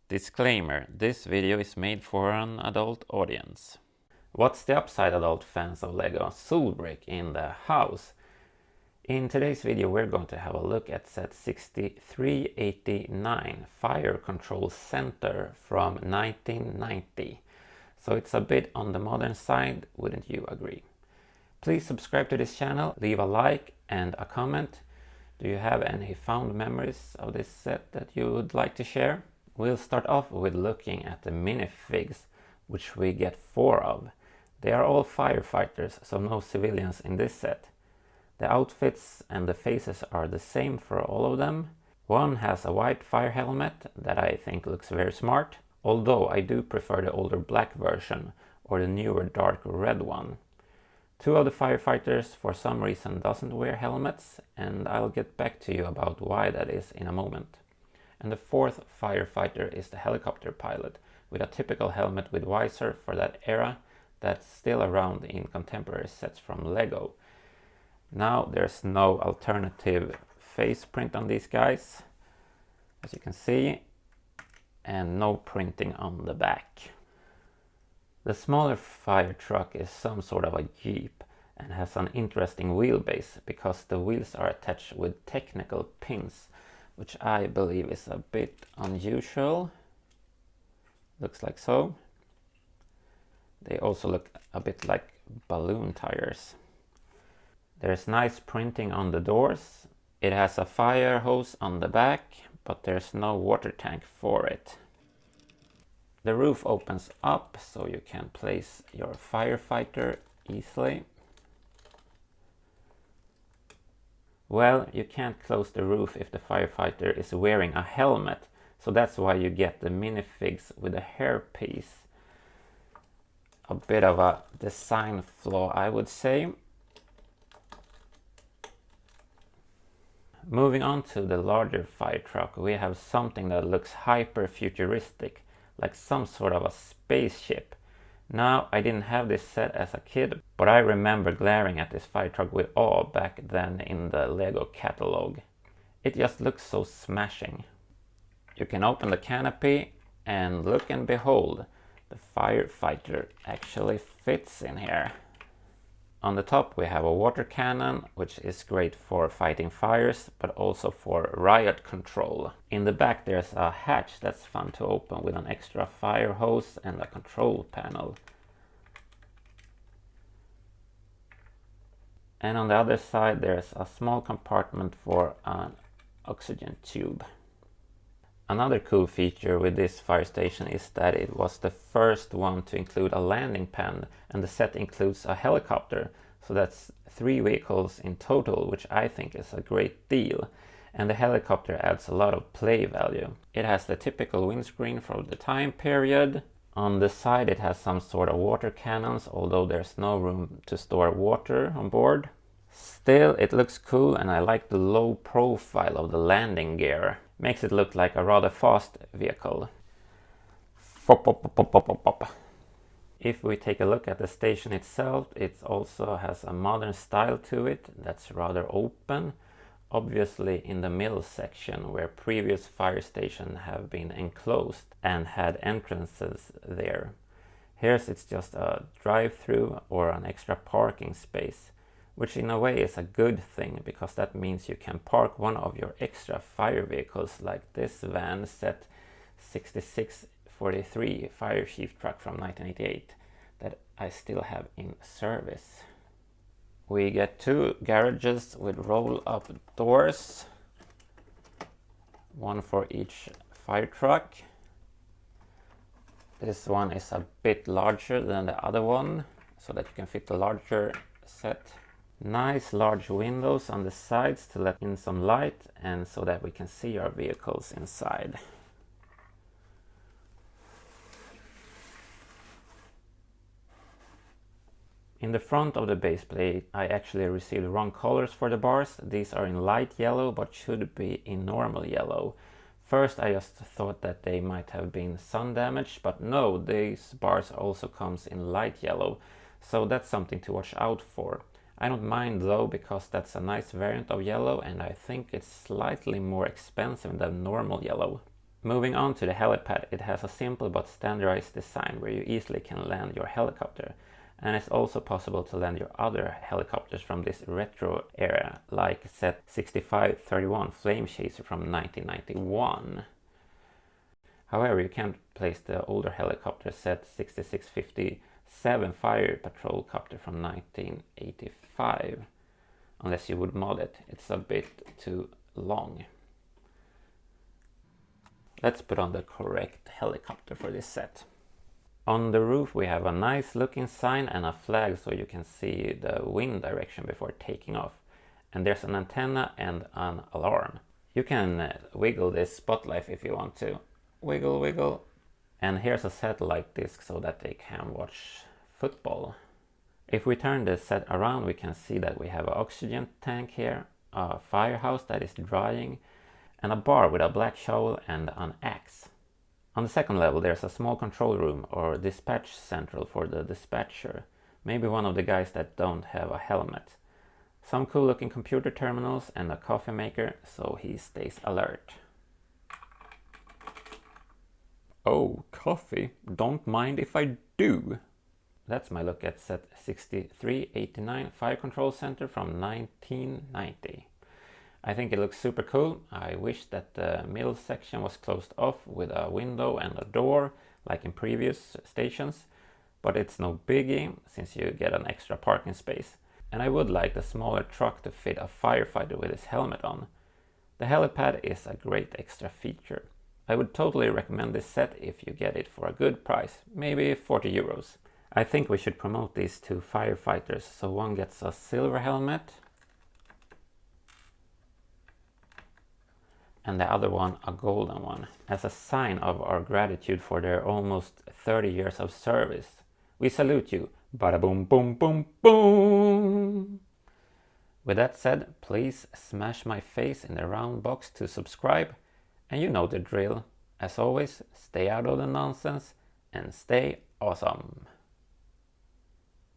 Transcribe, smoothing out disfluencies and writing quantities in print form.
Disclaimer, this video is made for an adult audience. What's the upside, adult fans of LEGO Jangbricks in the house? In today's video we're going to have a look at set 6389 Fire Control Center from 1990. So it's a bit on the modern side, wouldn't you agree? Please subscribe to this channel, leave a like and a comment. Do you have any fond memories of this set that you would like to share? We'll start off with looking at the minifigs, which we get 4 of. They are all firefighters, so no civilians in this set. The outfits and the faces are the same for all of them. One has a white fire helmet that I think looks very smart, although I do prefer the older black version or the newer dark red one. 2 of the firefighters for some reason doesn't wear helmets, and I'll get back to you about why that is in a moment. And the 4th firefighter is the helicopter pilot, with a typical helmet with visor for that era that's still around in contemporary sets from LEGO. Now there's no alternative face print on these guys, as you can see, and no printing on the back. The smaller fire truck is some sort of a jeep and has an interesting wheelbase because the wheels are attached with technical pins, which I believe is a bit unusual. Looks like so. They also look a bit like balloon tires. There's nice printing on the doors. It has a fire hose on the back, but there's no water tank for it. The roof opens up so you can place your firefighter easily. Well, you can't close the roof if the firefighter is wearing a helmet, so that's why you get the minifigs with a hairpiece. A bit of a design flaw, I would say. Moving on to the larger fire truck, we have something that looks hyper futuristic, like some sort of a spaceship. Now, I didn't have this set as a kid, but I remember glaring at this fire truck with awe back then in the LEGO catalog. It just looks so smashing. You can open the canopy and look and behold, the firefighter actually fits in here. On the top we have a water cannon, which is great for fighting fires, but also for riot control. In the back there's a hatch that's fun to open with an extra fire hose and a control panel. And on the other side there's a small compartment for an oxygen tube. Another cool feature with this fire station is that it was the first one to include a landing pad, and the set includes a helicopter, so that's 3 vehicles in total, which I think is a great deal. And the helicopter adds a lot of play value. It has the typical windscreen from the time period. On the side it has some sort of water cannons, although there's no room to store water on board. Still, it looks cool, and I like the low profile of the landing gear. Makes it look like a rather fast vehicle. If we take a look at the station itself, it also has a modern style to it that's rather open. Obviously in the middle section, where previous fire stations have been enclosed and had entrances there. Here's it's just a drive-through or an extra parking space, which in a way is a good thing, because that means you can park one of your extra fire vehicles, like this van set 6643 fire chief truck from 1988 that I still have in service. We get 2 garages with roll-up doors, one for each fire truck. This one is a bit larger than the other one, so that you can fit the larger set. Nice large windows on the sides to let in some light, and so that we can see our vehicles inside. In the front of the base plate I actually received wrong colors for the bars. These are in light yellow but should be in normal yellow. First I just thought that they might have been sun damaged, but no, these bars also comes in light yellow, so that's something to watch out for. I don't mind though, because that's a nice variant of yellow, and I think it's slightly more expensive than normal yellow. Moving on to the helipad, it has a simple but standardized design where you easily can land your helicopter, and it's also possible to land your other helicopters from this retro era, like set 6531 Flame Chaser from 1991. However, you can't place the older helicopter set 6657 Fire Patrol Copter from 1985, unless you would mod it. It's a bit too long. Let's put on the correct helicopter for this set. On the roof we have a nice looking sign and a flag so you can see the wind direction before taking off. And there's an antenna and an alarm. You can wiggle this spotlight if you want to. Wiggle, wiggle. And here's a satellite disc so that they can watch football. If we turn the set around, we can see that we have an oxygen tank here, a firehouse that is drying, and a bar with a black shovel and an axe. On the second level there's a small control room or dispatch central for the dispatcher, maybe one of the guys that don't have a helmet. Some cool looking computer terminals and a coffee maker so he stays alert. Oh, coffee? Don't mind if I do. That's my look at set 6389 Fire Control Center from 1990. I think it looks super cool. I wish that the middle section was closed off with a window and a door like in previous stations, but it's no biggie since you get an extra parking space. And I would like the smaller truck to fit a firefighter with his helmet on. The helipad is a great extra feature. I would totally recommend this set if you get it for a good price, maybe 40 euros. I think we should promote these two firefighters, so one gets a silver helmet and the other one a golden one, as a sign of our gratitude for their almost 30 years of service. We salute you. Bada boom boom boom boom! With that said, please smash my face in the round box to subscribe, and you know the drill. As always, stay out of the nonsense and stay awesome.